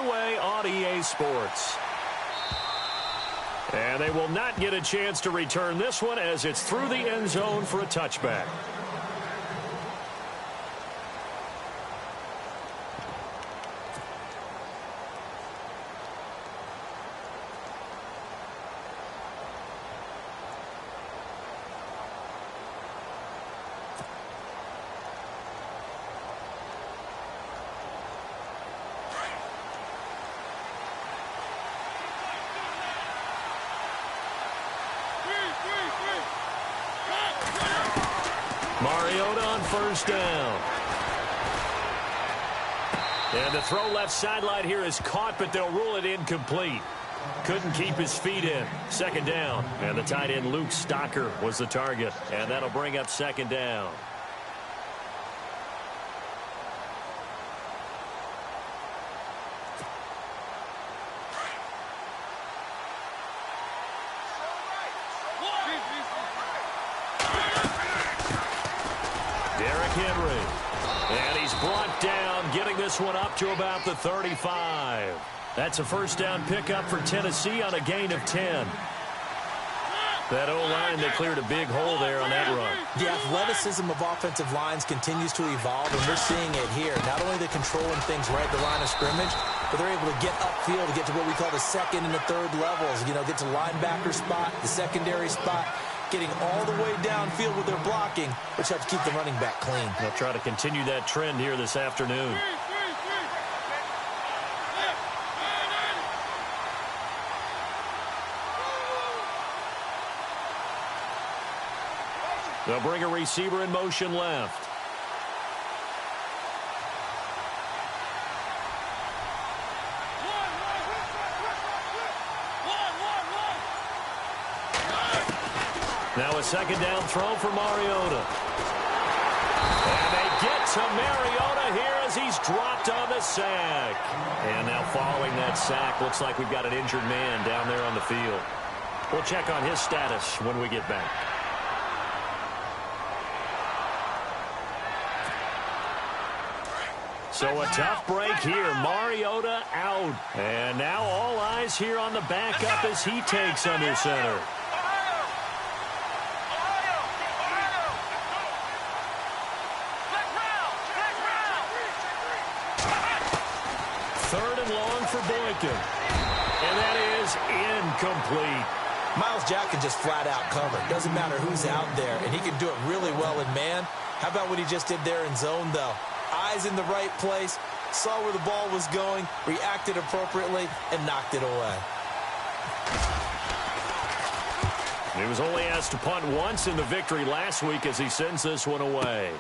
underway on EA Sports. And they will not get a chance to return this one as it's through the end zone for a touchback. Mariota on first down. And the throw left sideline here is caught, but they'll rule it incomplete. Couldn't keep his feet in. Second down. And the tight end Luke Stocker was the target. And that'll bring up second down. And he's brought down, getting this one up to about the 35. That's a first down pickup for Tennessee on a gain of 10. That O-line, they cleared a big hole there on that run. The athleticism of offensive lines continues to evolve, and we're seeing it here. Not only they're controlling things right at the line of scrimmage, but they're able to get upfield to get to what we call the second and the third levels. You know, get to linebacker spot, the secondary spot, getting all the way downfield with their blocking, which helps keep the running back clean. They'll try to continue that trend here this afternoon. They'll bring a receiver in motion left. Now a second down throw for Mariota. And they get to Mariota here as he's dropped on the sack. And now following that sack, looks like we've got an injured man down there on the field. We'll check on his status when we get back. So a tough break here. Mariota out. And now all eyes here on the backup as he takes under center. Third and long for Boykin. And that is incomplete. Myles Jack can just flat out cover. Doesn't matter who's out there, and he can do it really well in man. How about what he just did there in zone, though? Eyes in the right place, saw where the ball was going, reacted appropriately, and knocked it away. He was only asked to punt once in the victory last week as he sends this one away.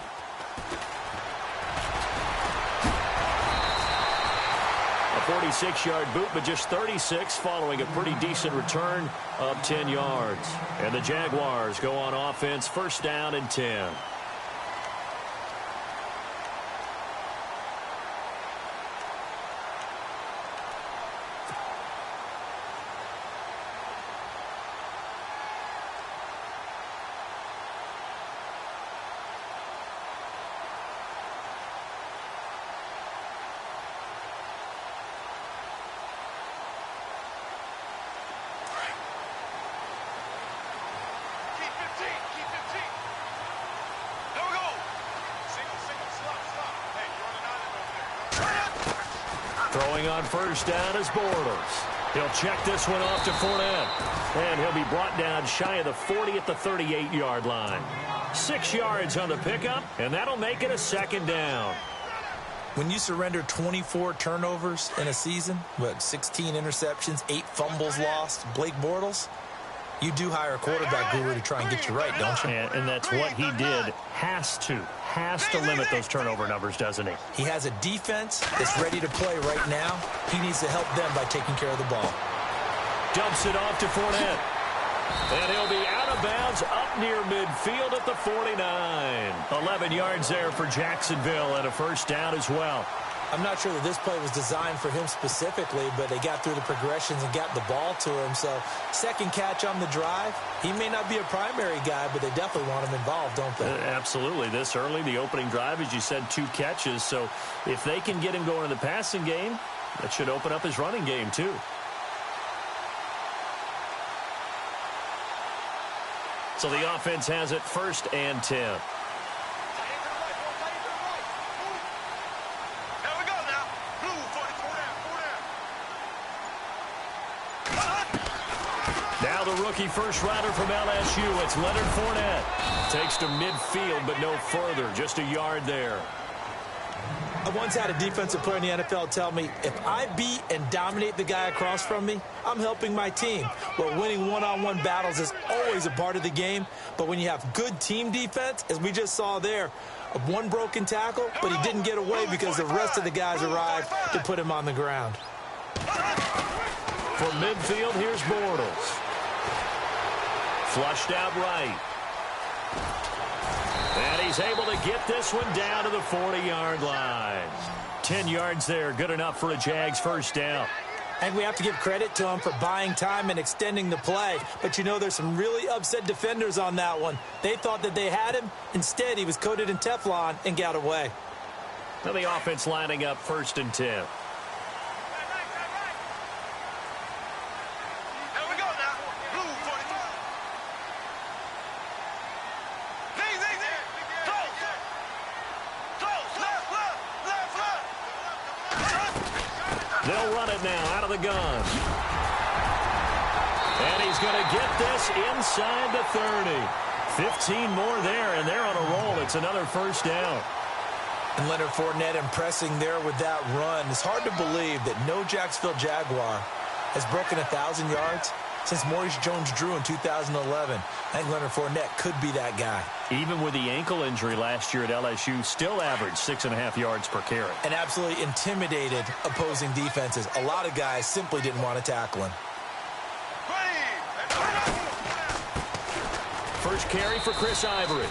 A 46-yard boot, but just 36 following a pretty decent return of 10 yards. And the Jaguars go on offense, first down and 10. Throwing on first down is Bortles. He'll check this one off to Fournette. And he'll be brought down shy of the 40 at the 38-yard line. 6 yards on the pickup, and that'll make it a second down. When you surrender 24 turnovers in a season, 16 interceptions, 8 fumbles lost, Blake Bortles, you do hire a quarterback guru to try and get you right, don't you? And that's what he did. Has to limit those turnover numbers, doesn't he? He has a defense that's ready to play right now. He needs to help them by taking care of the ball. Dumps it off to Fournette. And he'll be out of bounds up near midfield at the 49. 11 yards there for Jacksonville and a first down as well. I'm not sure that this play was designed for him specifically, but they got through the progressions and got the ball to him. So second catch on the drive. He may not be a primary guy, but they definitely want him involved, don't they? Absolutely. This early, the opening drive, as you said, 2 catches. So if they can get him going in the passing game, That should open up his running game, too. So the offense has it 1st and 10. Now the rookie first rounder from LSU, it's Leonard Fournette. Takes to midfield, but no further, just a yard there. I once had a defensive player in the NFL tell me, if I beat and dominate the guy across from me, I'm helping my team. Well, winning one-on-one battles is always a part of the game, but when you have good team defense, as we just saw there, one broken tackle, but he didn't get away because the rest of the guys arrived to put him on the ground. From midfield, here's Bortles. Flushed out right. And he's able to get this one down to the 40-yard line. 10 yards there, good enough for a Jags first down. And we have to give credit to him for buying time and extending the play. But, you know, there's some really upset defenders on that one. They thought that they had him. Instead, he was coated in Teflon and got away. Now the offense lining up 1st and 10. They'll run it now out of the gun. And he's going to get this inside the 30. 15 more there, and they're on a roll. It's another first down. And Leonard Fournette impressing there with that run. It's hard to believe that no Jacksonville Jaguar has broken 1,000 yards since Maurice Jones-Drew in 2011. I think Leonard Fournette could be that guy. Even with the ankle injury last year at LSU, still averaged 6.5 yards per carry. And absolutely intimidated opposing defenses. A lot of guys simply didn't want to tackle him. First carry for Chris Ivory.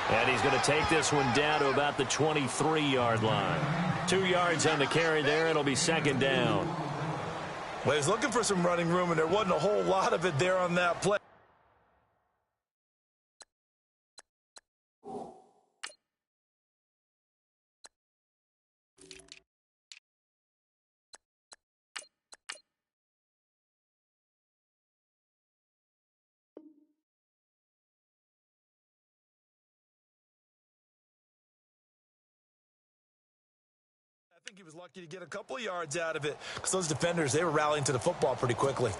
And he's going to take this one down to about the 23-yard line. 2 yards on the carry there. It'll be 2nd down. Well, he was looking for some running room, and there wasn't a whole lot of it there on that play. I think he was lucky to get a couple of yards out of it because those defenders, they were rallying to the football pretty quickly.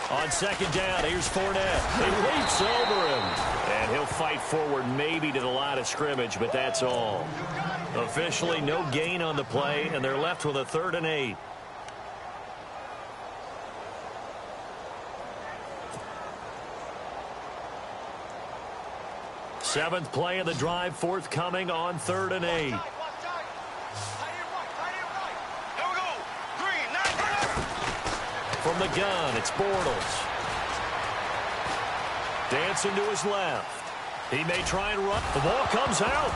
On 2nd down, here's Fournette. He leaps over him. And he'll fight forward maybe to the line of scrimmage, but that's all. Officially, no gain on the play, and they're left with a 3rd and 8. Seventh play of the drive, forthcoming on 3rd and 8. From the gun, it's Bortles. Dancing to his left. He may try and run. The ball comes out.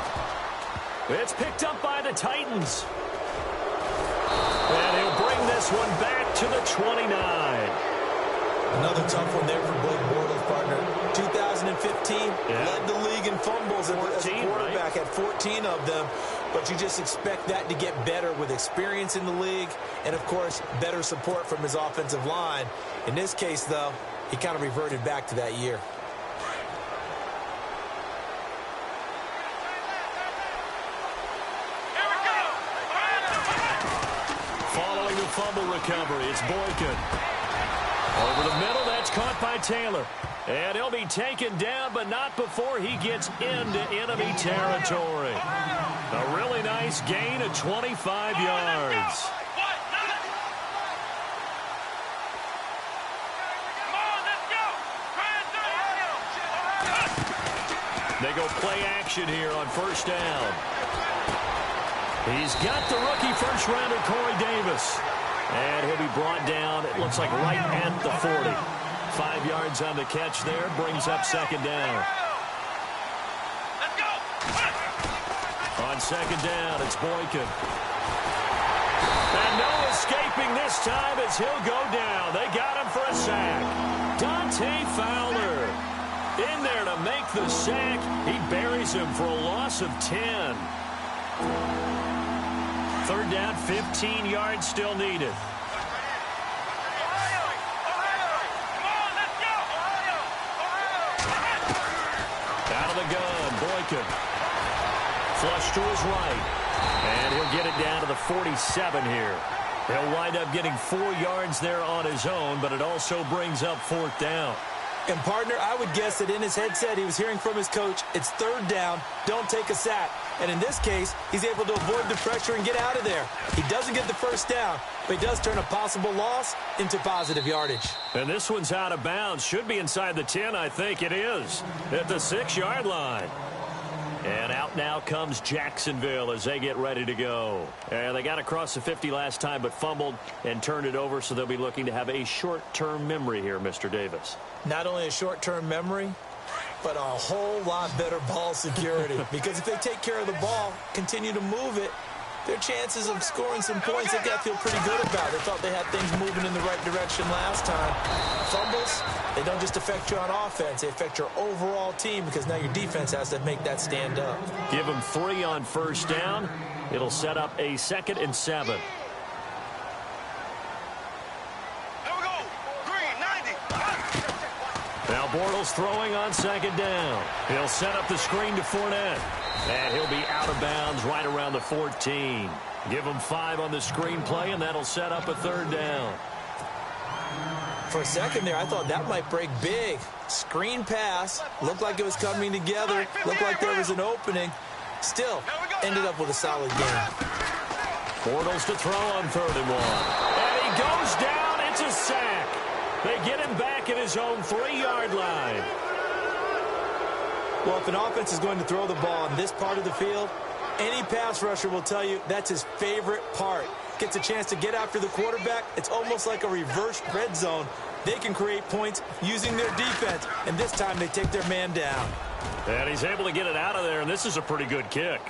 It's picked up by the Titans. And he'll bring this one back to the 29. Another tough one there for Blake Bortles, partner. 2015, led the league in fumbles as a quarterback, had 14 of them. But you just expect that to get better with experience in the league and, of course, better support from his offensive line. In this case, though, he kind of reverted back to that year. Following the fumble recovery, it's Boykin. Over the middle, that's caught by Taylor. And he'll be taken down, but not before he gets into enemy territory. A really nice gain of 25 yards. They go play action here on 1st down. He's got the rookie first-rounder, Corey Davis. And he'll be brought down, it looks like right at the 40. 5 yards on the catch there, brings up 2nd down. On 2nd down, it's Boykin. And no escaping this time as he'll go down. They got him for a sack. Dante Fowler in there to make the sack. He buries him for a loss of 10. Third down, 15 yards still needed. Out of the gun, Boykin. Flush to his right. And he'll get it down to the 47 here. He'll wind up getting 4 yards there on his own, but it also brings up fourth down. And, partner, I would guess that in his headset he was hearing from his coach, it's third down, don't take a sack. And in this case, he's able to avoid the pressure and get out of there. He doesn't get the first down, but he does turn a possible loss into positive yardage. And this one's out of bounds. Should be inside the 10, I think it is, at the 6-yard line. And out now comes Jacksonville as they get ready to go. And they got across the 50 last time but fumbled and turned it over, so they'll be looking to have a short-term memory here, Mr. Davis. Not only a short-term memory, but a whole lot better ball security. Because if they take care of the ball, continue to move it, their chances of scoring some points, they got to feel pretty good about. They thought they had things moving in the right direction last time. Fumbles, they don't just affect you on offense. They affect your overall team because now your defense has to make that stand up. Give them 3 on first down. It'll set up a 2nd and 7. Now Bortles throwing on 2nd down. He'll set up the screen to Fournette. And he'll be out of bounds right around the 14. Give him 5 on the screen play, and that'll set up a 3rd down. For a second there, I thought that might break big. Screen pass. Looked like it was coming together. Looked like there was an opening. Still, ended up with a solid game. Bortles to throw on 3rd and 1. And he goes down. It's a sack. They get him back at his own 3-yard line. Well, if an offense is going to throw the ball in this part of the field, any pass rusher will tell you that's his favorite part. Gets a chance to get after the quarterback. It's almost like a reverse red zone. They can create points using their defense, and this time they take their man down. And he's able to get it out of there, and this is a pretty good kick.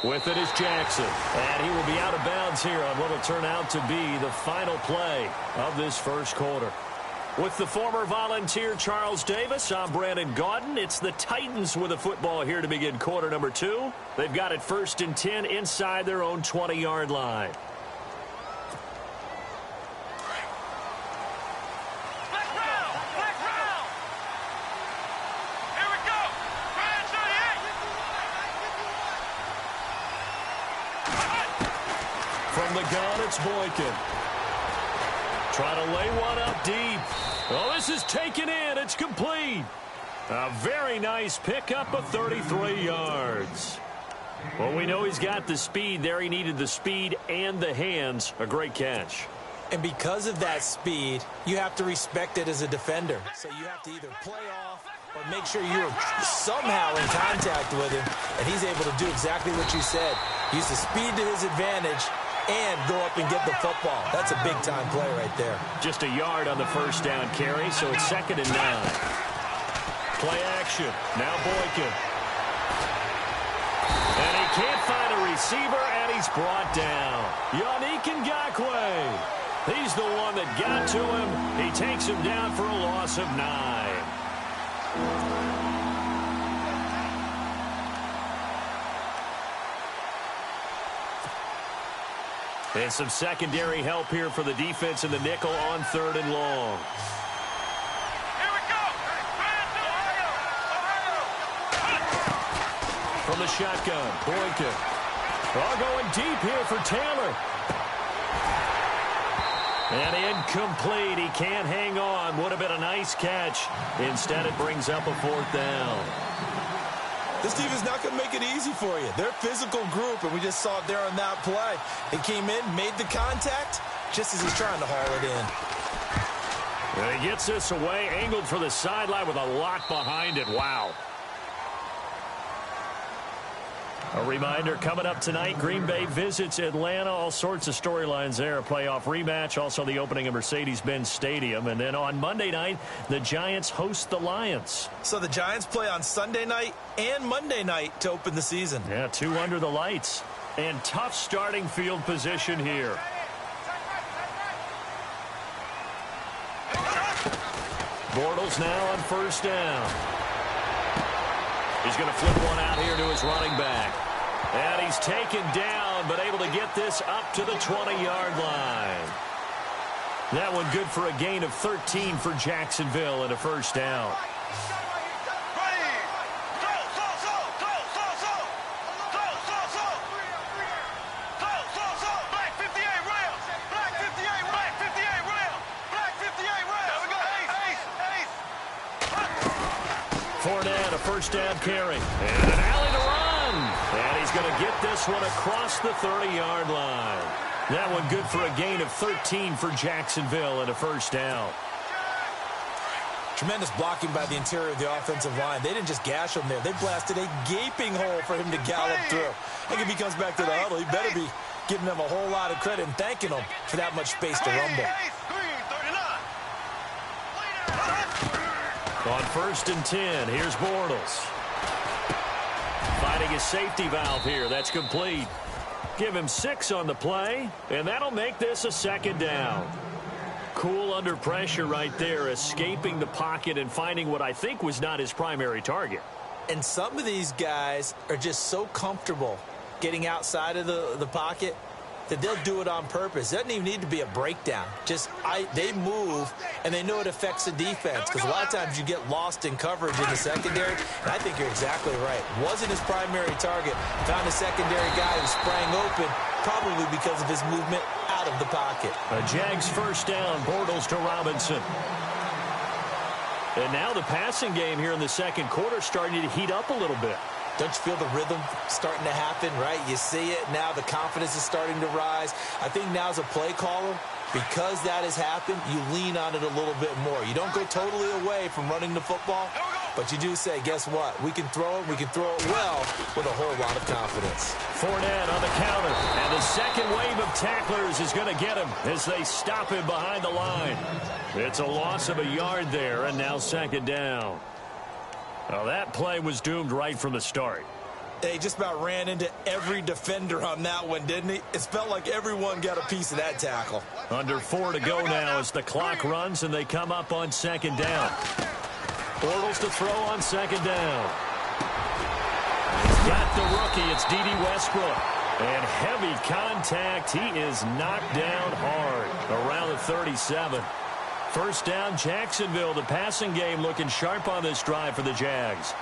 With it is Jackson, and he will be out of bounds here on what will turn out to be the final play of this first quarter. With the former Volunteer Charles Davis, I'm Brandon Gaudin. It's the Titans with a football here to begin quarter number 2. They've got it 1st and 10 inside their own 20-yard line. Here we go. From the gun, it's Boykin. Trying to lay one up deep. Oh, this is taken in. It's complete. A very nice pickup of 33 yards. Well, we know he's got the speed there. He needed the speed and the hands. A great catch. And because of that speed, you have to respect it as a defender. So you have to either play off or make sure you're somehow in contact with him. And he's able to do exactly what you said. Use the speed to his advantage and go up and get the football. That's a big-time play right there. Just a yard on the first down carry, so it's 2nd and 9. Play action. Now Boykin. And he can't find a receiver, and he's brought down. Yannick Ngakoue. He's the one that got to him. He takes him down for a loss of 9. And some secondary help here for the defense in the nickel on 3rd and long. Here we go. From the shotgun, Boykin. All going deep here for Taylor. And incomplete. He can't hang on. Would have been a nice catch. Instead, it brings up a 4th down. This team is not going to make it easy for you. They're a physical group, and we just saw it there on that play. He came in, made the contact, just as he's trying to haul it in. And he gets this away, angled for the sideline with a lot behind it. Wow. A reminder, coming up tonight, Green Bay visits Atlanta. All sorts of storylines there. A playoff rematch, also the opening of Mercedes-Benz Stadium. And then on Monday night, the Giants host the Lions. So the Giants play on Sunday night and Monday night to open the season. Yeah, 2 under the lights. And tough starting field position here. Bortles now on first down. He's going to flip one out here to his running back. And he's taken down, but able to get this up to the 20-yard line. That one good for a gain of 13 for Jacksonville and a first down. Fournette, a first down carry. And an alley to run. And he's going to get this one across the 30-yard line. That one good for a gain of 13 for Jacksonville and a first down. Tremendous blocking by the interior of the offensive line. They didn't just gash him there. They blasted a gaping hole for him to gallop through. I think if he comes back to the huddle, he better be giving them a whole lot of credit and thanking them for that much space to rumble. On first and 10, here's Bortles. Finding his safety valve here. That's complete. Give him 6 on the play, and that'll make this a second down. Cool under pressure right there, escaping the pocket and finding what I think was not his primary target. And some of these guys are just so comfortable getting outside of the pocket that they'll do it on purpose. It doesn't even need to be a breakdown. They move, and they know it affects the defense, because a lot of times you get lost in coverage in the secondary, and I think you're exactly right. Wasn't his primary target. Found a secondary guy who sprang open, probably because of his movement out of the pocket. A Jags first down, Bortles to Robinson. And now the passing game here in the second quarter starting to heat up a little bit. Don't you feel the rhythm starting to happen, right? You see it now. The confidence is starting to rise. I think now as a play caller, because that has happened, you lean on it a little bit more. You don't go totally away from running the football, but you do say, guess what? We can throw it. We can throw it well with a whole lot of confidence. Fournette on the counter. And the second wave of tacklers is going to get him as they stop him behind the line. It's a loss of a yard there, and now second down. Well, that play was doomed right from the start. He just about ran into every defender on that one, didn't he? It felt like everyone got a piece of that tackle. Under 4 to go now as the clock runs and they come up on second down. Bortles to throw on second down. He's got the rookie. It's D.D. Westbrook. And heavy contact. He is knocked down hard around the 37. First down, Jacksonville. The passing game looking sharp on this drive for the Jags.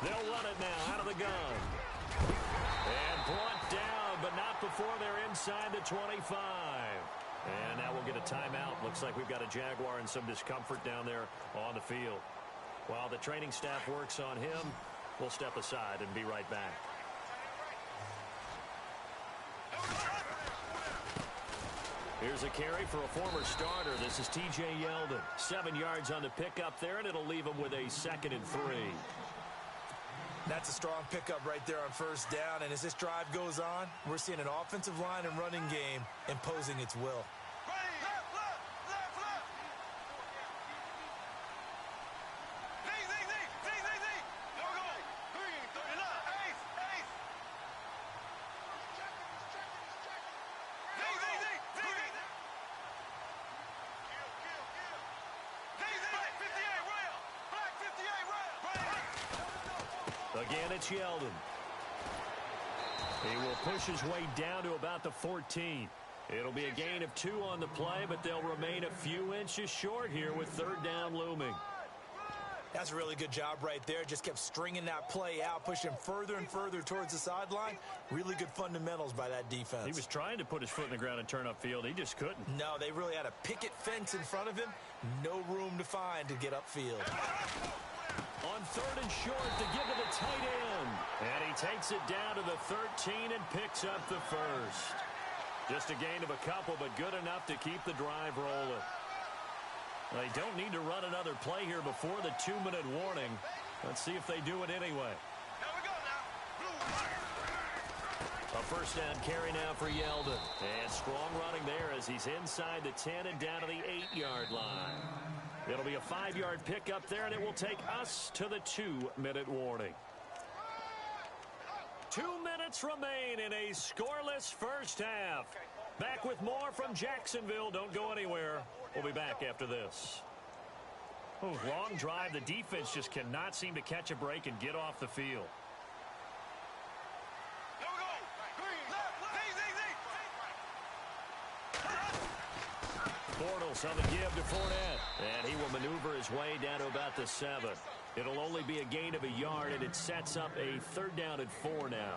They'll run it now out of the gun. And brought down, but not before they're inside the 25. And now we'll get a timeout. Looks like we've got a Jaguar in some discomfort down there on the field. While the training staff works on him, we'll step aside and be right back. Here's a carry for a former starter. This is T.J. Yeldon. 7 yards on the pickup there, and it'll leave him with a 2nd and 3. That's a strong pickup right there on first down. And as this drive goes on, we're seeing an offensive line and running game imposing its will. Again, it's Yeldon. He will push his way down to about the 14. It'll be a gain of 2 on the play, but they'll remain a few inches short here with third down looming. That's a really good job right there. Just kept stringing that play out, pushing further and further towards the sideline. Really good fundamentals by that defense. He was trying to put his foot in the ground and turn upfield. He just couldn't. No, they really had a picket fence in front of him. No room to find to get upfield. On third and short to give to the tight end. And he takes it down to the 13 and picks up the first. Just a gain of a couple, but good enough to keep the drive rolling. They don't need to run another play here before the 2-minute warning. Let's see if they do it anyway. A first down carry now for Yeldon. And strong running there as he's inside the 10 and down to the 8-yard line. It'll be a 5-yard pickup there, and it will take us to the 2-minute warning. 2 minutes remain in a scoreless first half. Back with more from Jacksonville. Don't go anywhere. We'll be back after this. Oh, long drive. The defense just cannot seem to catch a break and get off the field. Bortles on the give to Fournette. And he will maneuver his way down to about the 7. It'll only be a gain of a yard, and it sets up a 3rd down and 4 now.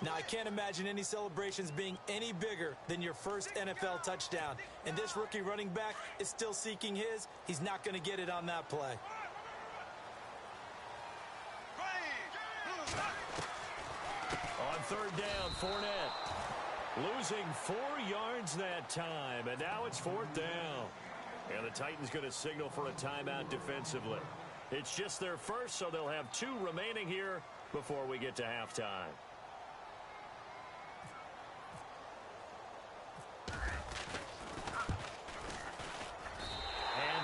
Now, I can't imagine any celebrations being any bigger than your first NFL touchdown. And this rookie running back is still seeking his. He's not going to get it on that play. On 3rd down, Fournette. Losing 4 yards that time, and now it's 4th down. And the Titans going to signal for a timeout defensively. It's just their first, so they'll have 2 remaining here before we get to halftime. And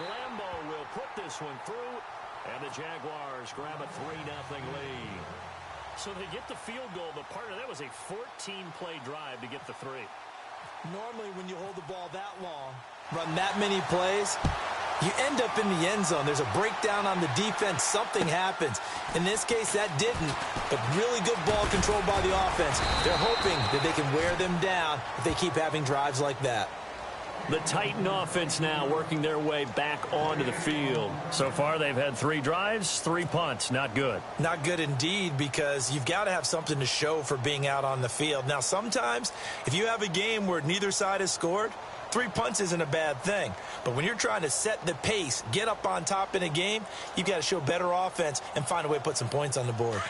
Lambeau will put this one through, and the Jaguars grab a 3-0 lead. So they get the field goal, but part of that was a 14-play drive to get the 3. Normally, when you hold the ball that long, run that many plays, you end up in the end zone. There's a breakdown on the defense. Something happens. In this case, that didn't, but really good ball control by the offense. They're hoping that they can wear them down if they keep having drives like that. The Titan offense now working their way back onto the field. So far, they've had 3 drives, 3 punts. Not good. Not good indeed, because you've got to have something to show for being out on the field. Now, sometimes, if you have a game where neither side has scored, 3 punts isn't a bad thing. But when you're trying to set the pace, get up on top in a game, you've got to show better offense and find a way to put some points on the board.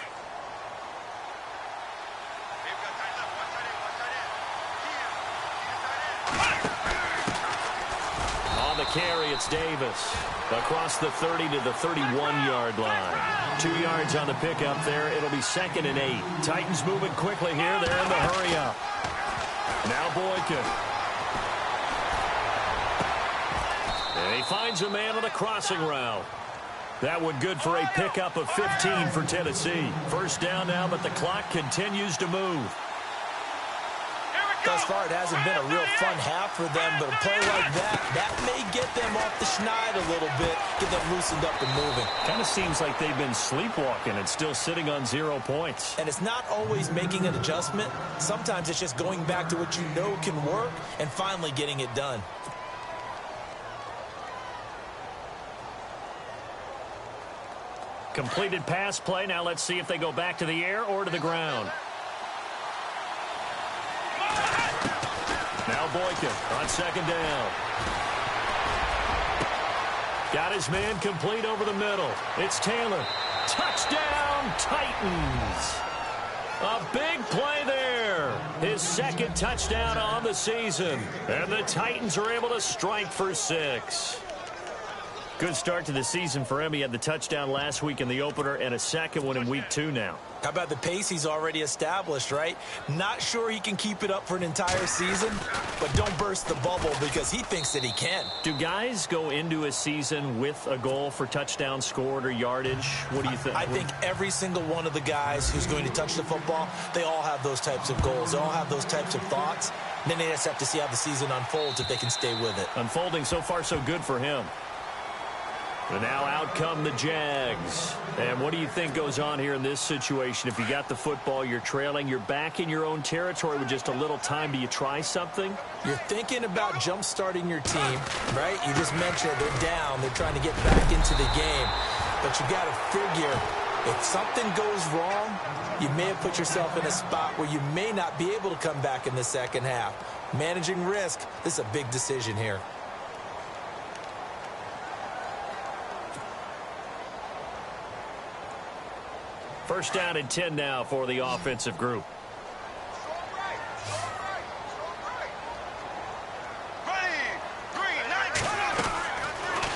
Carry, it's Davis. Across the 30 to the 31-yard line. 2 yards on the pickup there. It'll be 2nd and 8. Titans moving quickly here. They're in the hurry up. Now Boykin. And he finds a man on the crossing route. That one good for a pickup of 15 for Tennessee. First down now, but the clock continues to move. Thus far, it hasn't been a real fun half for them, but a play like that may get them off the schneid a little bit, get them loosened up and moving. Kind of seems like they've been sleepwalking and still sitting on 0 points. And it's not always making an adjustment. Sometimes it's just going back to what you know can work and finally getting it done. Completed pass play. Now let's see if they go back to the air or to the ground. Now Boykin on 2nd down. Got his man complete over the middle. It's Taylor. Touchdown, Titans. A big play there. His 2nd touchdown on the season. And the Titans are able to strike for 6. Good start to the season for him. He had the touchdown last week in the opener and a 2nd one in week 2 now. How about the pace he's already established, right? Not sure he can keep it up for an entire season, but don't burst the bubble because he thinks that he can. Do guys go into a season with a goal for touchdown scored or yardage? What do you think? I think every single one of the guys who's going to touch the football, they all have those types of goals. They all have those types of thoughts. And then they just have to see how the season unfolds if they can stay with it. Unfolding so far so good for him. And now out come the Jags. And what do you think goes on here in this situation? If you got the football, you're trailing, you're back in your own territory with just a little time. Do you try something? You're thinking about jump-starting your team, right? You just mentioned they're down. They're trying to get back into the game. But you got to figure, if something goes wrong, you may have put yourself in a spot where you may not be able to come back in the second half. Managing risk, this is a big decision here. First down and 10 now for the offensive group.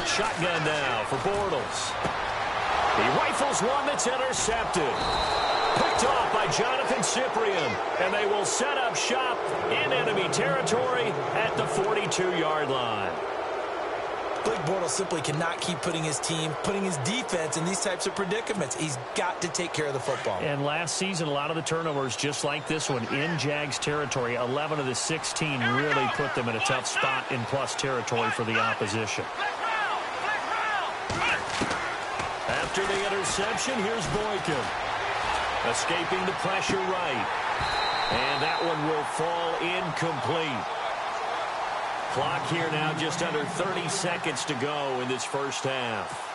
Shotgun now for Bortles. He rifles one that's intercepted. Picked off by Jonathan Cyprien. And they will set up shop in enemy territory at the 42-yard line. Blake Bortles simply cannot keep putting his team, putting his defense in these types of predicaments. He's got to take care of the football. And last season, a lot of the turnovers, just like this one, in Jags territory, 11 of the 16 really put them in a tough spot in plus territory for the opposition. After the interception, here's Boykin. Escaping the pressure right. And that one will fall incomplete. Clock here now just under 30 seconds to go in this first half.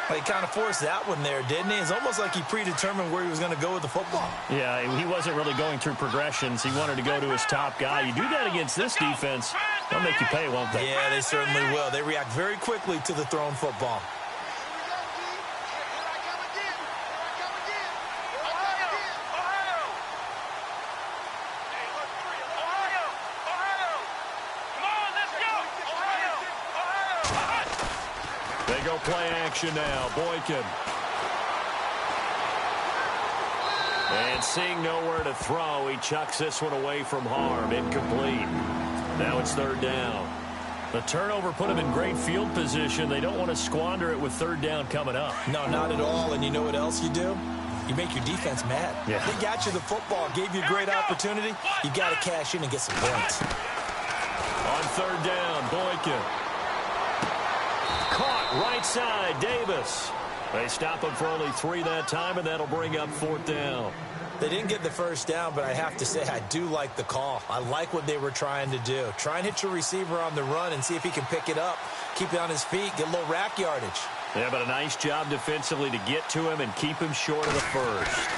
Well, he kind of forced that one there, didn't he? It's almost like he predetermined where he was going to go with the football. Yeah, he wasn't really going through progressions. He wanted to go to his top guy. You do that against this defense, they'll make you pay, won't they? Yeah, they certainly will. They react very quickly to the thrown football. They go play action now. Boykin. And seeing nowhere to throw, he chucks this one away from harm. Incomplete. Now it's third down. The turnover put him in great field position. They don't want to squander it with third down coming up. No, not at all. And you know what else you do? You make your defense mad. Yeah. They got you the football, gave you a great opportunity. You got to cash in and get some points. On third down, Boykin. Caught right side, Davis. They stop him for only 3 that time, and that'll bring up fourth down. They didn't get the first down, but I have to say I do like the call. I like what they were trying to do. Try and hit your receiver on the run and see if he can pick it up, keep it on his feet, get a little rack yardage. Yeah, but a nice job defensively to get to him and keep him short of the first.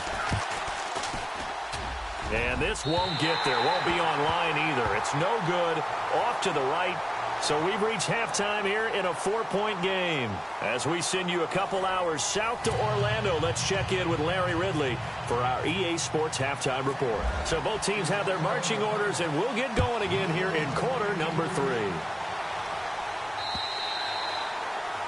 And this won't get there. Won't be on line either. It's no good. Off to the right. So we've reached halftime here in a 4-point game. As we send you a couple hours south to Orlando, let's check in with Larry Ridley for our EA Sports Halftime Report. So both teams have their marching orders, and we'll get going again here in quarter number 3.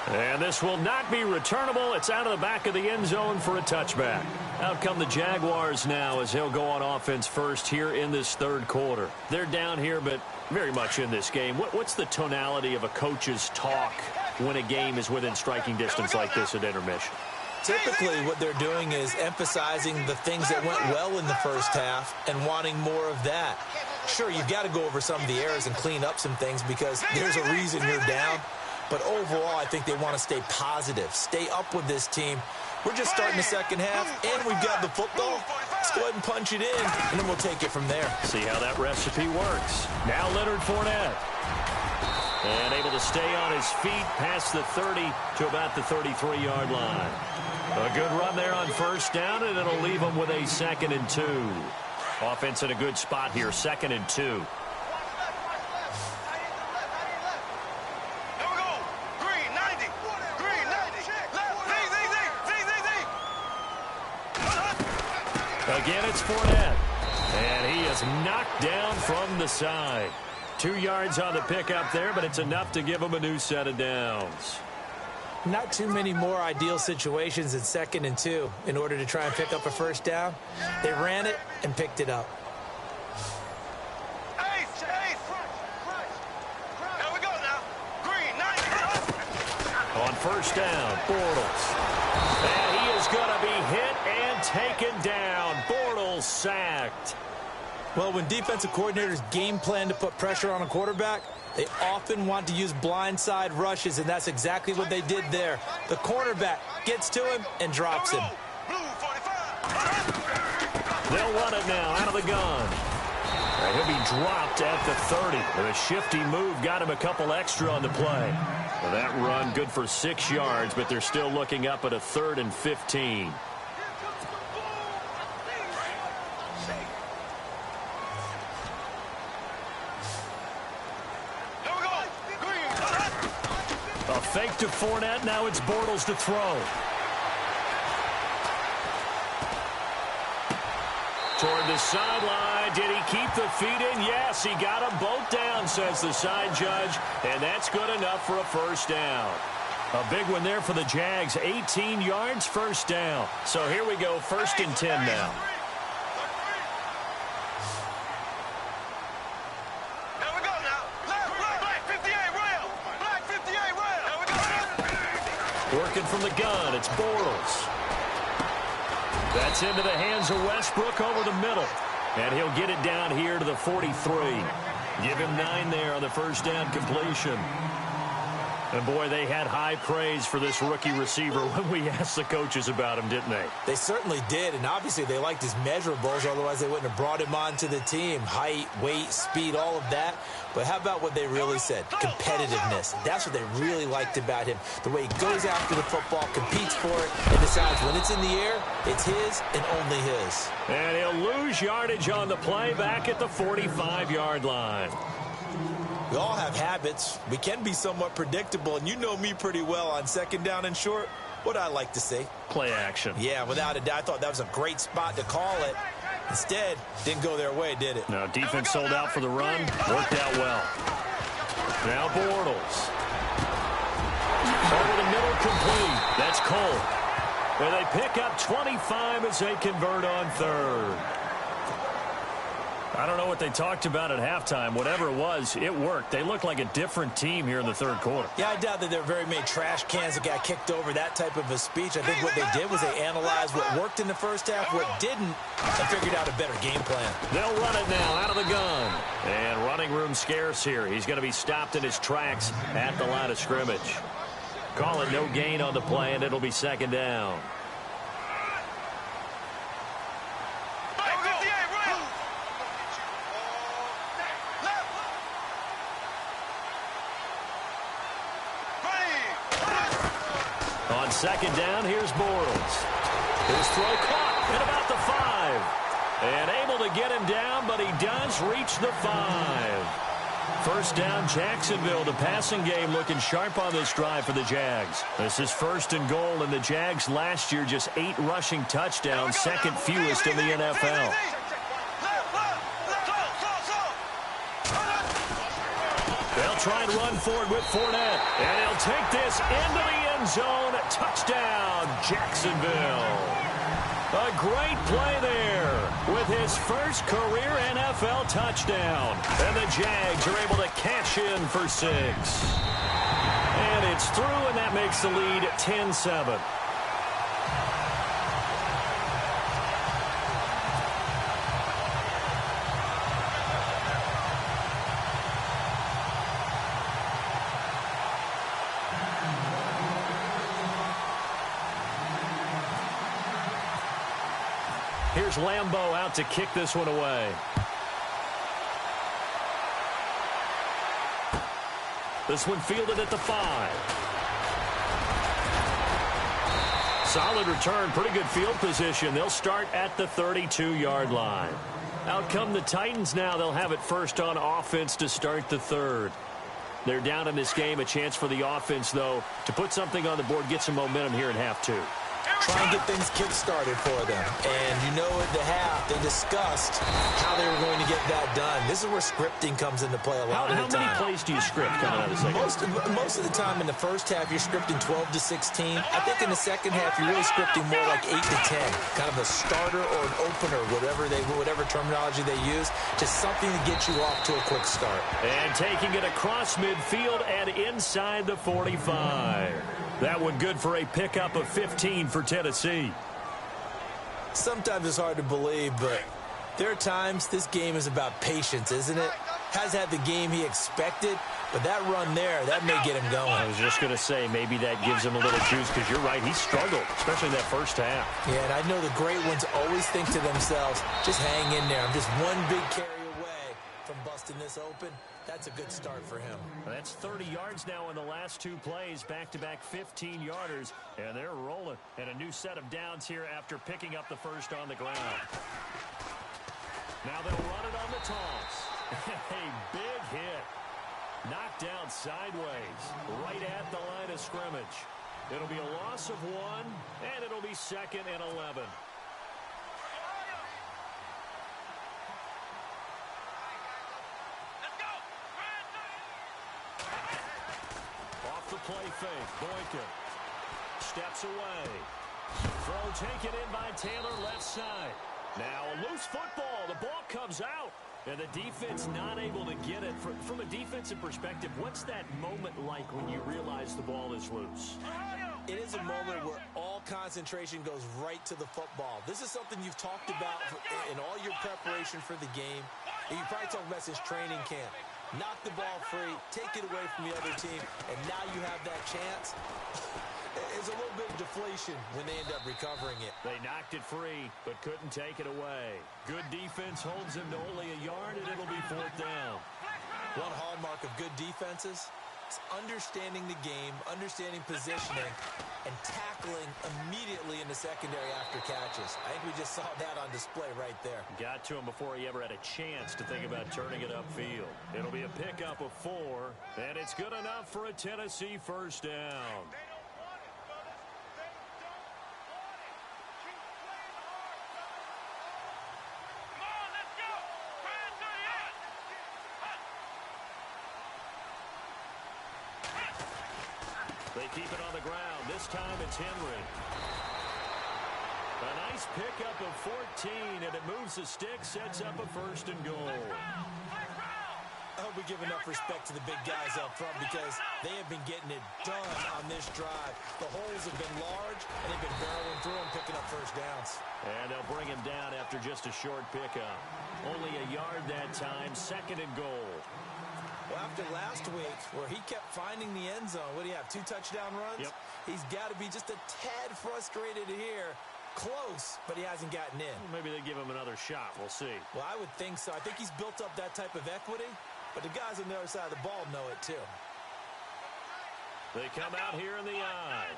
And this will not be returnable. It's out of the back of the end zone for a touchback. Out come the Jaguars now as they'll go on offense first here in this third quarter. They're down here, but very much in this game. What's the tonality of a coach's talk when a game is within striking distance like this at intermission? Typically, what they're doing is emphasizing the things that went well in the first half and wanting more of that. Sure, you've got to go over some of the errors and clean up some things because there's a reason you're down. But overall, I think they want to stay positive, stay up with this team. We're just starting the second half, and we've got the football. Let's go ahead and punch it in, and then we'll take it from there. See how that recipe works. Now Leonard Fournette. And able to stay on his feet past the 30 to about the 33-yard line. A good run there on first down, and it'll leave them with a 2nd and 2. Offense in a good spot here, 2nd and 2. Again, it's Fournette. And he is knocked down from the side. 2 yards on the pickup there, but it's enough to give him a new set of downs. Not too many more ideal situations in 2nd and 2 in order to try and pick up a first down. They ran it and picked it up. On first down, Bortles. And he is going to be hit and taken down. Bortles sacked. Well, when defensive coordinators game plan to put pressure on a quarterback, they often want to use blindside rushes, and that's exactly what they did there. The cornerback gets to him and drops him. They'll run it now out of the gun. And he'll be dropped at the 30. With a shifty move, got him a couple extra on the play. Well, that run good for 6 yards, but they're still looking up at a 3rd and 15. A fake to Fournette. Now it's Bortles to throw. Toward the sideline. Did he keep the feet in? Yes, he got them both down, says the side judge. And that's good enough for a first down. A big one there for the Jags. 18 yards, first down. So here we go, 1st and 10 now. Here we go now. Black 58 rail. Black 58 rail. Here we go. Working from the gun, it's Bortles. That's into the hands of Westbrook over the middle. And he'll get it down here to the 43. Give him 9 there on the first down completion. And, boy, they had high praise for this rookie receiver when we asked the coaches about him, didn't they? They certainly did, and obviously they liked his measurables, otherwise they wouldn't have brought him onto the team. Height, weight, speed, all of that. But how about what they really said? Competitiveness. That's what they really liked about him. The way he goes after the football, competes for it, and decides when it's in the air, it's his and only his. And he'll lose yardage on the play back at the 45-yard line. We all have habits. We can be somewhat predictable, and you know me pretty well on 2nd down and short. What I like to say? Play action. Yeah, without a doubt. I thought that was a great spot to call it. Instead, didn't go their way, did it? No, defense sold out for the run. Worked out well. Now Bortles. Over the middle, complete. That's Cole. And they pick up 25 as they convert on 3rd. I don't know what they talked about at halftime. Whatever it was, it worked. They looked like a different team here in the 3rd quarter. Yeah, I doubt that there were very many trash cans that got kicked over, that type of a speech. I think what they did was they analyzed what worked in the first half, what didn't, and figured out a better game plan. They'll run it now out of the gun. And running room scarce here. He's going to be stopped in his tracks at the line of scrimmage. Call it no gain on the play, and it'll be 2nd down. On 2nd down, here's Bortles. His throw caught at about the 5. And able to get him down, but he does reach the 5. First down, Jacksonville. The passing game looking sharp on this drive for the Jags. This is 1st and goal, and the Jags last year just 8 rushing touchdowns, 2nd fewest in the NFL. They'll try and run forward with Fournette. And he'll take this into the end zone. Touchdown, Jacksonville. A great play there with his first career NFL touchdown. And the Jags are able to cash in for 6. And it's through, and that makes the lead 10-7. Here's Lambeau out to kick this one away. This one fielded at the 5. Solid return, pretty good field position. They'll start at the 32-yard line. Out come the Titans now. They'll have it first on offense to start the 3rd. They're down in this game. A chance for the offense, though, to put something on the board, get some momentum here in half 2. Try and get things kick-started for them. And you know at the half, they discussed how they were going to get that done. This is where scripting comes into play a lot of the time. How many plays do you script coming out of the second? Most of the time in the first half, you're scripting 12 to 16. I think in the second half, you're really scripting more like 8 to 10. Kind of a starter or an opener, whatever terminology they use. Just something to get you off to a quick start. And taking it across midfield and inside the 45. That one good for a pickup of 15 for Tennessee. Sometimes it's hard to believe, but there are times this game is about patience, isn't it? Has had the game he expected, but that run there, that may get him going. I was just going to say, maybe that gives him a little juice, because you're right, he struggled, especially that first half. Yeah, and I know the great ones always think to themselves, just hang in there. I'm just one big carry away from busting this open. That's a good start for him. That's 30 yards now in the last 2 plays, back-to-back 15-yarders, and they're rolling. And a new set of downs here after picking up the first on the ground. Now they'll run it on the toss. A big hit. Knocked down sideways, right at the line of scrimmage. It'll be a loss of 1, and it'll be 2nd and 11. Off the play fake. Boykin steps away. Throw taken in by Taylor left side. Now a loose football. The ball comes out. And the defense not able to get it. From a defensive perspective, what's that moment like when you realize the ball is loose? It is a moment where all concentration goes right to the football. This is something you've talked about in all your preparation for the game. And you probably talked about since training camp. Knock the ball free, take it away from the other team, and now you have that chance. It's a little bit of deflation when they end up recovering it. They knocked it free, but couldn't take it away. Good defense holds him to only a yard, and it'll be fourth down. One hallmark of good defenses is understanding the game, understanding positioning, and tackling immediately in the secondary after catches. I think we just saw that on display right there. Got to him before he ever had a chance to think about turning it upfield. It'll be a pickup of 4, and it's good enough for a Tennessee first down. They keep it on the ground. This time it's Henry. A nice pickup of 14, and it moves the stick, sets up a first and goal. I hope we give enough respect to the big guys up front because they have been getting it done on this drive. The holes have been large, and they've been barreling through and picking up first downs. And they'll bring him down after just a short pickup. Only a yard that time, second and goal. Well, after last week, where he kept finding the end zone, what do you have, 2 touchdown runs? Yep. He's got to be just a tad frustrated here. Close, but he hasn't gotten in. Well, maybe they give him another shot. We'll see. Well, I would think so. I think he's built up that type of equity, but the guys on the other side of the ball know it too. They come out here in the eye.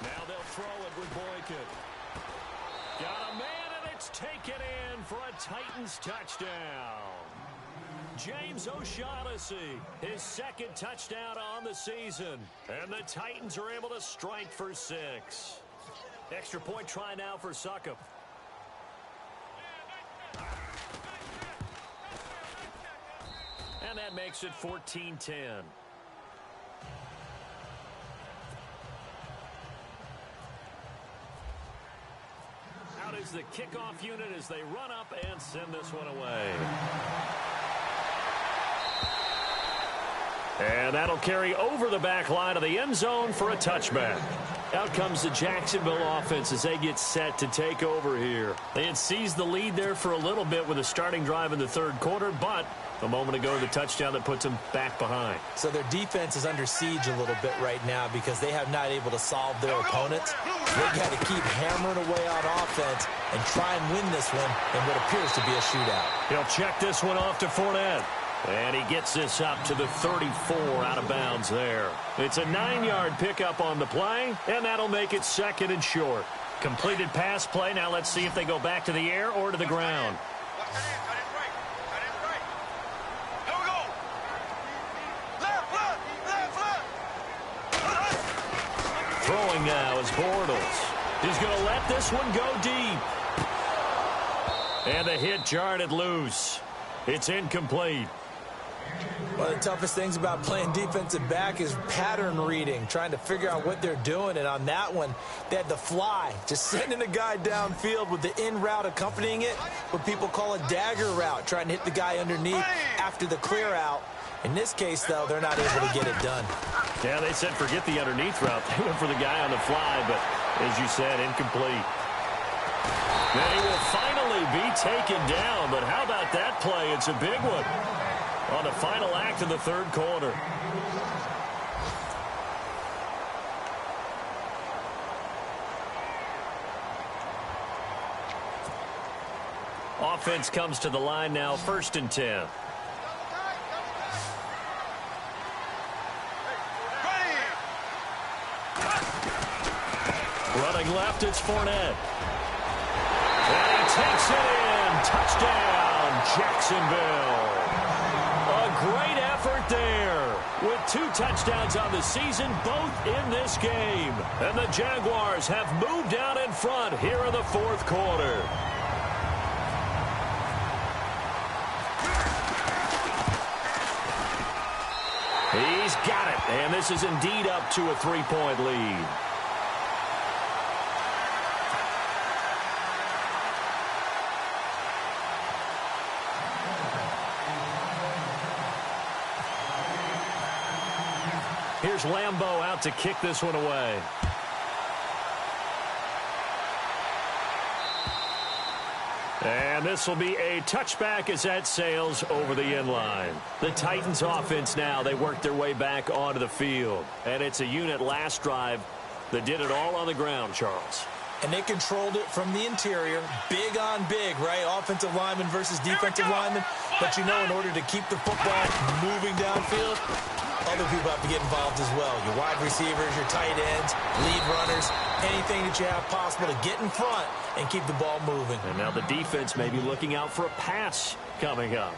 Now they'll throw it with Boykin. Got a man, and it's taken in for a Titans touchdown. James O'Shaughnessy, his second touchdown on the season. And the Titans are able to strike for 6. Extra point try now for Succop. And that makes it 14-10. Out is the kickoff unit as they run up and send this one away. And that'll carry over the back line of the end zone for a touchback. Out comes the Jacksonville offense as they get set to take over here. They had seized the lead there for a little bit with a starting drive in the third quarter, but a moment ago the touchdown that puts them back behind. So their defense is under siege a little bit right now because they have not able to solve their opponents. They got to keep hammering away on offense and try and win this one in what appears to be a shootout. He'll check this one off to Fournette. And he gets this up to the 34 out of bounds there. It's a 9-yard pickup on the play, and that'll make it second and short. Completed pass play. Now let's see if they go back to the air or to the ground. Throwing now is Bortles. He's going to let this one go deep. And the hit jarred it loose. It's incomplete. One of the toughest things about playing defensive back is pattern reading, trying to figure out what they're doing. And on that one, they had the fly, just sending a guy downfield with the in route accompanying it, what people call a dagger route, trying to hit the guy underneath after the clear out. In this case, though, they're not able to get it done. Yeah, they said forget the underneath route. They went for the guy on the fly, but as you said, incomplete. And he will finally be taken down, but how about that play? It's a big one on the final act of the third quarter. Offense comes to the line now, 1st and 10. Running left, it's Fournette. And he takes it in. Touchdown, Jacksonville. A great effort there with 2 touchdowns on the season, both in this game. And the Jaguars have moved out in front here in the fourth quarter. got it. And this is indeed up to a 3-point lead. Here's Lambeau out to kick this one away. And this will be a touchback as that sails over the end line. The Titans offense now, they work their way back onto the field. And it's a unit last drive that did it all on the ground, Charles. And they controlled it from the interior, big on big, right? Offensive lineman versus defensive lineman. But you know, in order to keep the football moving downfield, other people have to get involved as well. Your wide receivers, your tight ends, lead runners, anything that you have possible to get in front and keep the ball moving. And now the defense may be looking out for a pass coming up.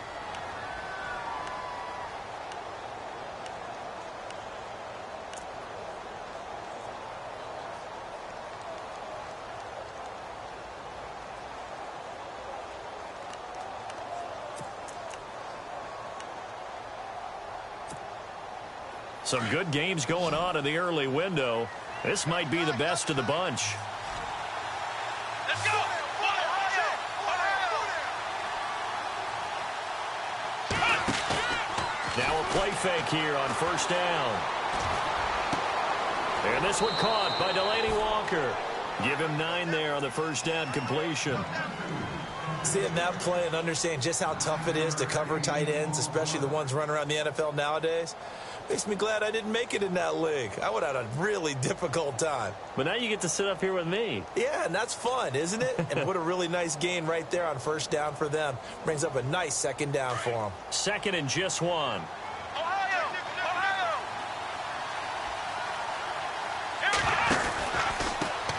Some good games going on in the early window. This might be the best of the bunch. Let's go! Now a play fake here on first down. And this one caught by Delaney Walker. Give him 9 there on the first down completion. Seeing that play and understanding just how tough it is to cover tight ends, especially the ones running around the NFL nowadays, makes me glad I didn't make it in that league. I would have had a really difficult time. But now you get to sit up here with me. Yeah, and that's fun, isn't it? And what a really nice gain right there on first down for them. Brings up a nice second down for them. Second and just 1. Ohio!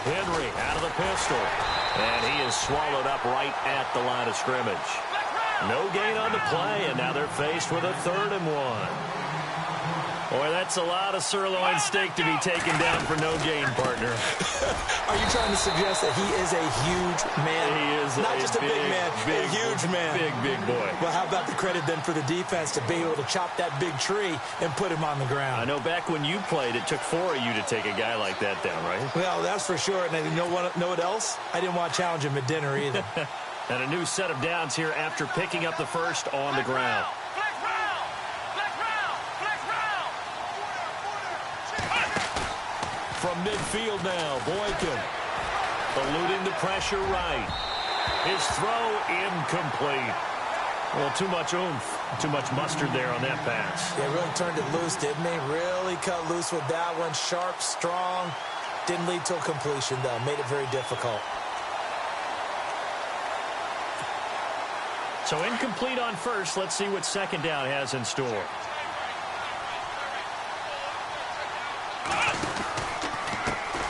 Henry out of the pistol. And he is swallowed up right at the line of scrimmage. No gain on the play, and now they're faced with a 3rd and 1. Boy, that's a lot of sirloin steak to be taken down for no gain, partner. Are you trying to suggest that he is a huge man? He is not just a big man, a huge man. Big boy. Well, how about the credit then for the defense to be able to chop that big tree and put him on the ground? I know back when you played, it took 4 of you to take a guy like that down, right? Well, that's for sure. And you know what else? I didn't want to challenge him at dinner either. And a new set of downs here after picking up the first on the ground. From midfield now, Boykin eluding the pressure right. His throw incomplete. Well, too much oomph, too much mustard there on that pass. Yeah, really turned it loose, didn't he? Really cut loose with that one. Sharp, strong. Didn't lead to a completion, though. Made it very difficult. So incomplete on first. Let's see what second down has in store.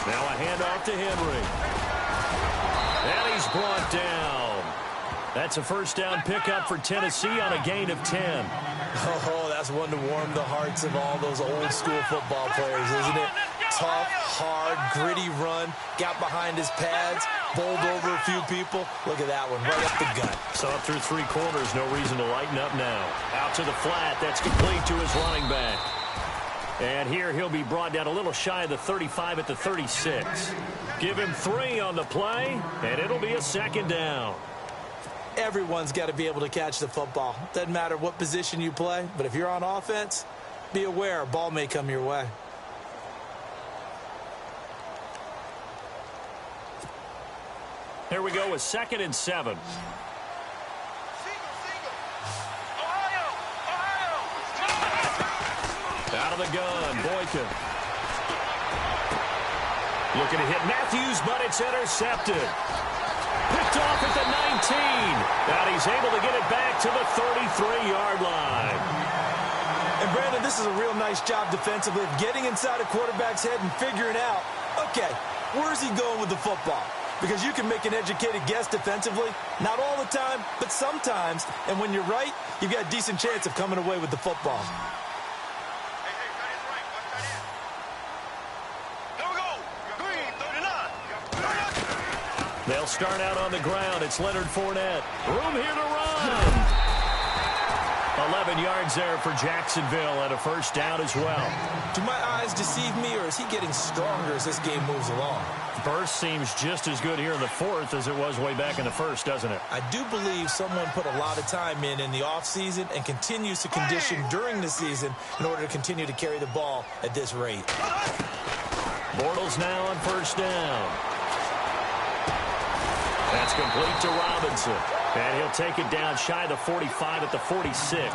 Now a handoff to Henry. And he's brought down. That's a first down pickup for Tennessee on a gain of 10. Oh, that's one to warm the hearts of all those old school football players, isn't it? Tough, hard, gritty run. Got behind his pads. Bowled over a few people. Look at that one, right up the gut. So up through 3 quarters, no reason to lighten up now. Out to the flat. That's complete to his running back. And here he'll be brought down a little shy of the 35 at the 36. Give him 3 on the play, and it'll be a second down. Everyone's got to be able to catch the football. Doesn't matter what position you play, but if you're on offense, be aware a ball may come your way. Here we go with 2nd and 7. Out of the gun, Boykin. Looking to hit Matthews, but it's intercepted. Picked off at the 19. And he's able to get it back to the 33-yard line. And, Brandon, this is a real nice job defensively of getting inside a quarterback's head and figuring out, okay, where's he going with the football? Because you can make an educated guess defensively. Not all the time, but sometimes. And when you're right, you've got a decent chance of coming away with the football. They'll start out on the ground. It's Leonard Fournette. Room here to run. 11 yards there for Jacksonville and a first down as well. Do my eyes deceive me, or is he getting stronger as this game moves along? Burst seems just as good here in the fourth as it was way back in the first, doesn't it? I do believe someone put a lot of time in the offseason and continues to condition during the season in order to continue to carry the ball at this rate. Bortles now on first down. That's complete to Robinson. And he'll take it down shy of the 45 at the 46.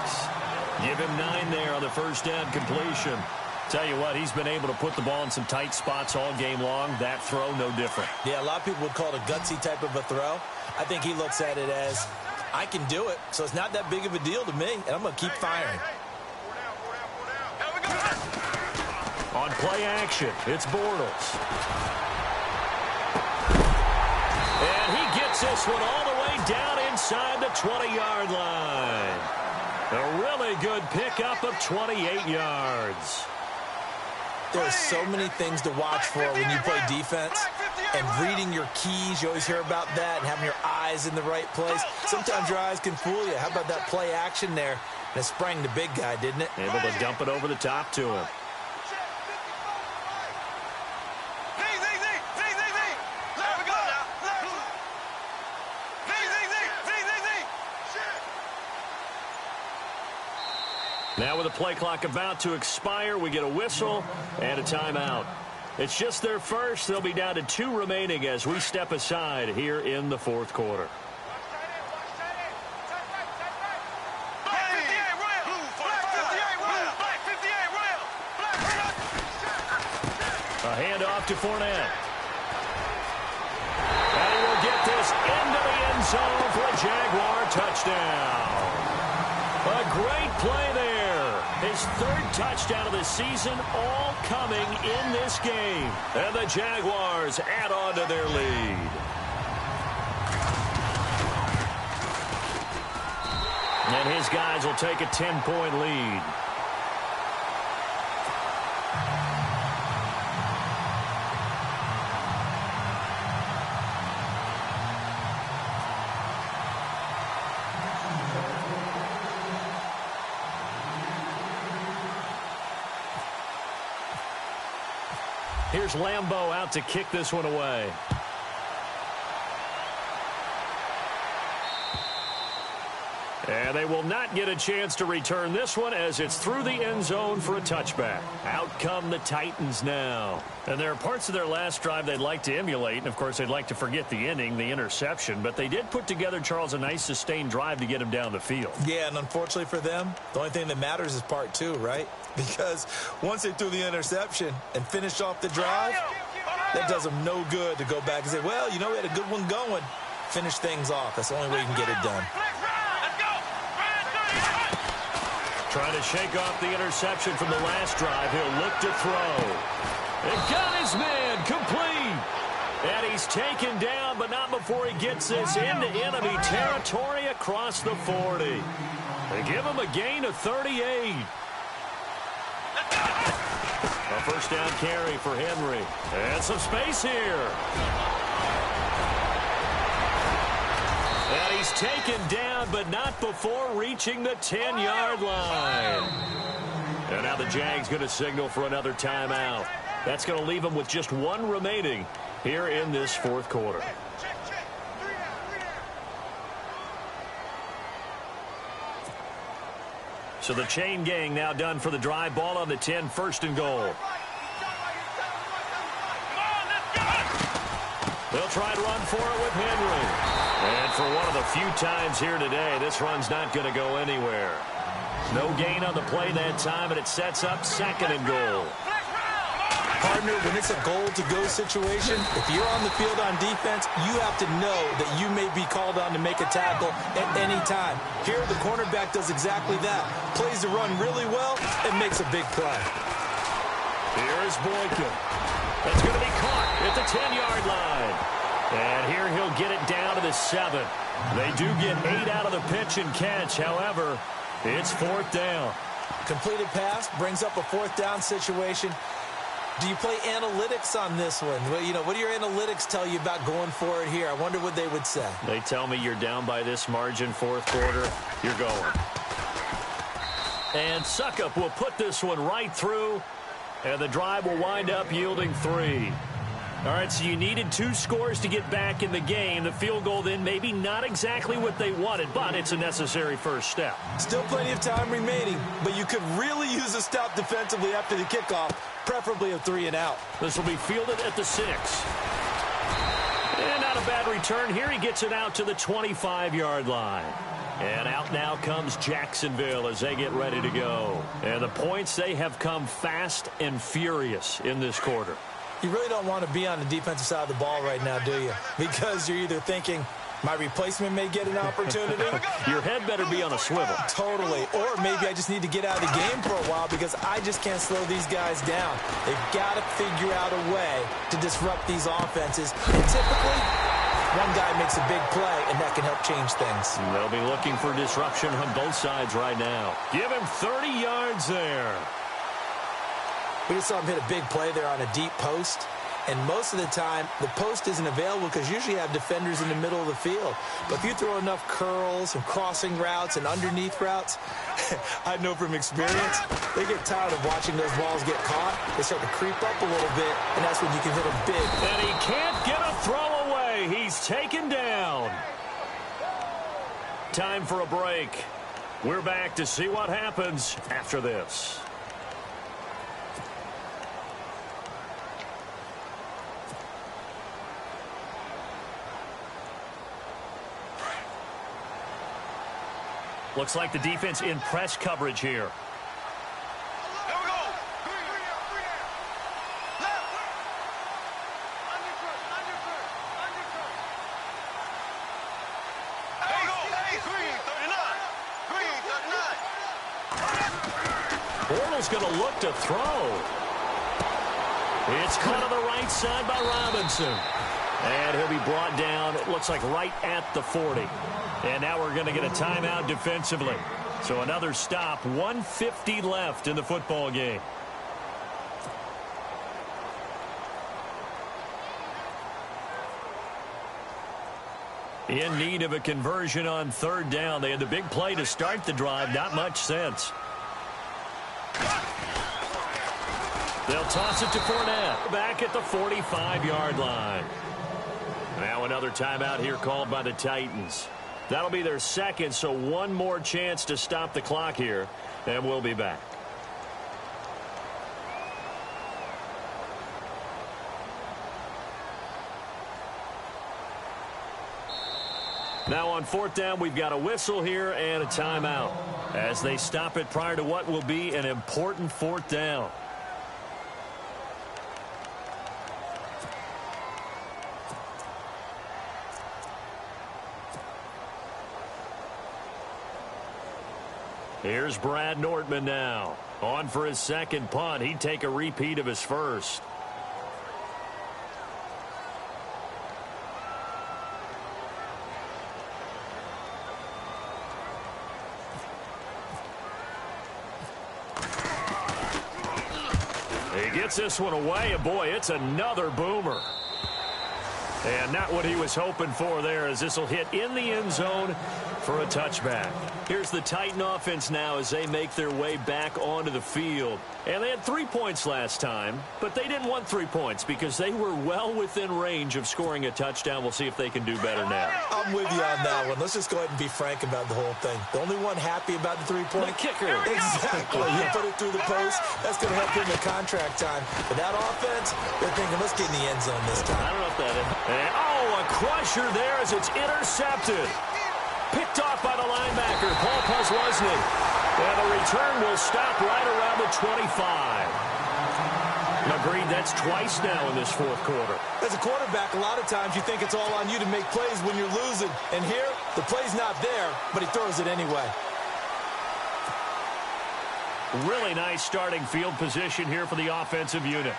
Give him 9 there on the first down completion. Tell you what, he's been able to put the ball in some tight spots all game long. That throw, no different. Yeah, a lot of people would call it a gutsy type of a throw. I think he looks at it as, I can do it, so it's not that big of a deal to me, and I'm going to keep firing. On play action, it's Bortles. And he gets this one all the way down inside the 20-yard line. A really good pickup of 28 yards. There's so many things to watch for when you play defense, and reading your keys, you always hear about that, and having your eyes in the right place. Sometimes your eyes can fool you. How about that play action there? And it sprang the big guy, didn't it? Able to dump it over the top to him. Now with the play clock about to expire, we get a whistle and a timeout. It's just their first. They'll be down to 2 remaining as we step aside here in the fourth quarter. A handoff to Fournette. And he will get this into the end zone for a Jaguar touchdown. A great play there. His 3rd touchdown of the season, all coming in this game. And the Jaguars add on to their lead. And his guys will take a 10-point lead. Here's Lambeau out to kick this one away. And they will not get a chance to return this one as it's through the end zone for a touchback. Out come the Titans now. And there are parts of their last drive they'd like to emulate. And, of course, they'd like to forget the inning, the interception. But they did put together, Charles, a nice sustained drive to get him down the field. Yeah, and unfortunately for them, the only thing that matters is part 2, right? Because once they threw the interception and finished off the drive, that does them no good to go back and say, well, you know, we had a good one going. Finish things off. That's the only way you can get it done. Trying to shake off the interception from the last drive. He'll look to throw. And got his man complete. And he's taken down, but not before he gets this into enemy territory across the 40. They give him a gain of 38. A first down carry for Henry. And some space here. And he's taken down, but not before reaching the 10-yard line. And now the Jags going to signal for another timeout. That's going to leave them with just 1 remaining here in this fourth quarter. So the chain gang now done for the drive. Ball on the 10, 1st and goal. They'll try to run for it with Henry. And for one of the few times here today, this run's not going to go anywhere. No gain on the play that time, and it sets up 2nd and goal. Partner, when it's a goal-to-go situation, if you're on the field on defense, you have to know that you may be called on to make a tackle at any time. Here, the cornerback does exactly that. Plays the run really well and makes a big play. Here is Boykin. That's going to be caught at the 10-yard line. And here he'll get it down to the 7. They do get 8 out of the pitch and catch. However, it's 4th down. Completed pass brings up a 4th down situation. Do you play analytics on this one? Well, you know, what do your analytics tell you about going for it here? I wonder what they would say. They tell me you're down by this margin, 4th quarter. You're going. And Suckup will put this one right through, and the drive will wind up yielding 3. All right, so you needed 2 scores to get back in the game. The field goal then maybe not exactly what they wanted, but it's a necessary first step. Still plenty of time remaining, but you could really use a stop defensively after the kickoff, preferably a 3 and out. This will be fielded at the 6. And not a bad return here. He gets it out to the 25-yard line. And out now comes Jacksonville as they get ready to go. And the points, they have come fast and furious in this quarter. You really don't want to be on the defensive side of the ball right now, do you? Because you're either thinking, my replacement may get an opportunity. Your head better be on a swivel. Totally. Or maybe I just need to get out of the game for a while because I just can't slow these guys down. They've got to figure out a way to disrupt these offenses. And typically, one guy makes a big play, and that can help change things. They'll be looking for disruption on both sides right now. Give him 30 yards there. We just saw him hit a big play there on a deep post. And most of the time, the post isn't available because usually you have defenders in the middle of the field. But if you throw enough curls and crossing routes and underneath routes, I know from experience, they get tired of watching those balls get caught. They start to creep up a little bit, and that's when you can hit them big. And he can't get a throw away. He's taken down. Time for a break. We're back to see what happens after this. Looks like the defense in press coverage here. Here we go. Left. There we go. Hey, Green, 39. Green, 39. Bortles going to look to throw. It's caught on the right side by Robinson. And he'll be brought down, it looks like right at the 40. And now we're going to get a timeout defensively. So another stop, 1:50 left in the football game. In need of a conversion on 3rd down. They had the big play to start the drive, not much sense. They'll toss it to Fournette, back at the 45-yard line. Now another timeout here called by the Titans. That'll be their second, so one more chance to stop the clock here, and we'll be back. Now on 4th down, we've got a whistle here and a timeout as they stop it prior to what will be an important 4th down. Here's Brad Nortman now. On for his second punt. He'd take a repeat of his first. He gets this one away, and boy, it's another boomer. And not what he was hoping for there, as this will hit in the end zone for a touchback. Here's the Titan offense now as they make their way back onto the field. And they had 3 points last time, but they didn't want 3 points because they were well within range of scoring a touchdown. We'll see if they can do better now. I'm with you on that one. Let's just go ahead and be frank about the whole thing. The only one happy about the 3-point? The kicker. Exactly. You put it through the post. That's going to help him in contract time. But that offense, they're thinking, let's get in the end zone this time. I don't know if that is. And, a crusher there as it's intercepted. Picked off by the linebacker, Paul Posluszny. And the return will stop right around the 25. Agreed, that's twice now in this 4th quarter. As a quarterback, a lot of times you think it's all on you to make plays when you're losing. And here, the play's not there, but he throws it anyway. Really nice starting field position here for the offensive unit.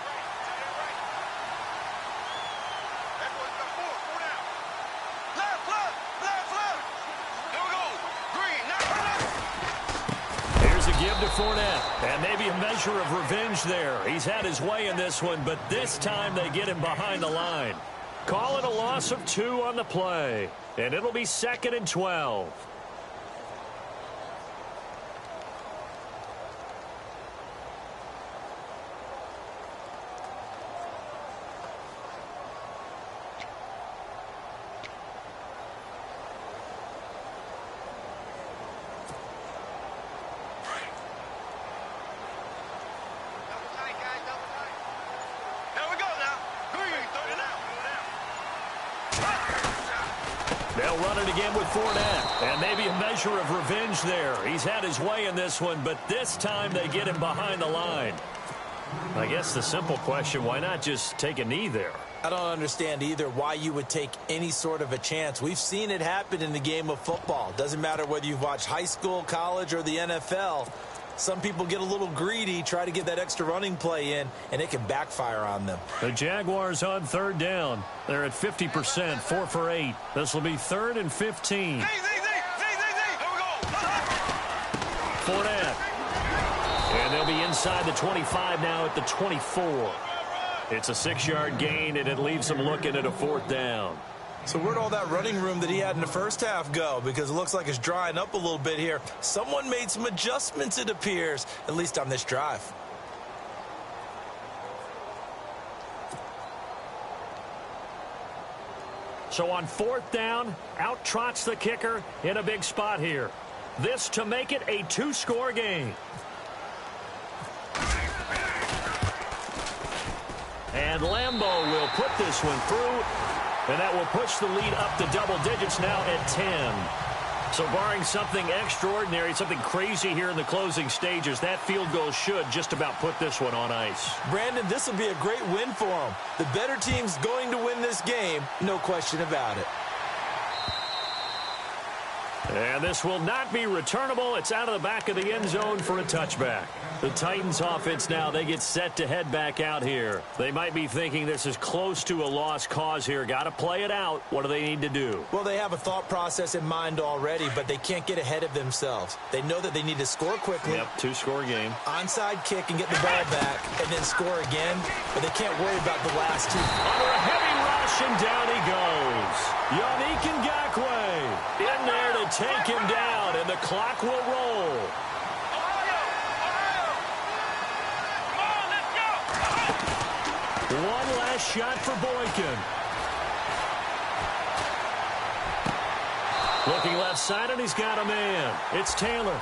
Fournette, and maybe a measure of revenge there. He's had his way in this one, but this time they get him behind the line. Call it a loss of 2 on the play, and it'll be 2nd and 12. they'll run it again with Fournette. And maybe a measure of revenge there. He's had his way in this one, but this time they get him behind the line. I guess the simple question, why not just take a knee there? I don't understand either why you would take any sort of a chance. We've seen it happen in the game of football. Doesn't matter whether you've watched high school, college, or the NFL. Some people get a little greedy, try to get that extra running play in, and it can backfire on them. The Jaguars on third down. They're at 50%, 4 for 8. This will be 3rd and 15. Fournette. And they'll be inside the 25 now at the 24. It's a 6-yard gain, and it leaves them looking at a 4th down. So where'd all that running room that he had in the first half go? Because it looks like it's drying up a little bit here. Someone made some adjustments, it appears, at least on this drive. So on 4th down, out trots the kicker in a big spot here. This to make it a 2-score game. And Lambeau will put this one through, and that will push the lead up to double digits now at 10. So barring something extraordinary, something crazy here in the closing stages, that field goal should just about put this one on ice. Brandon, this will be a great win for them. The better team's going to win this game, no question about it. And this will not be returnable. It's out of the back of the end zone for a touchback. The Titans offense now, they get set to head back out here. They might be thinking this is close to a lost cause here. Got to play it out. What do they need to do? Well, they have a thought process in mind already, but they can't get ahead of themselves. They know that they need to score quickly. Yep, 2-score game. Onside kick and get the ball back and then score again, but they can't worry about the last two. Under a heavy rush, and down he goes. Yannick Ngakoue in there to take him down, and the clock will roll. One last shot for Boykin. Looking left side, and he's got a man. It's Taylor.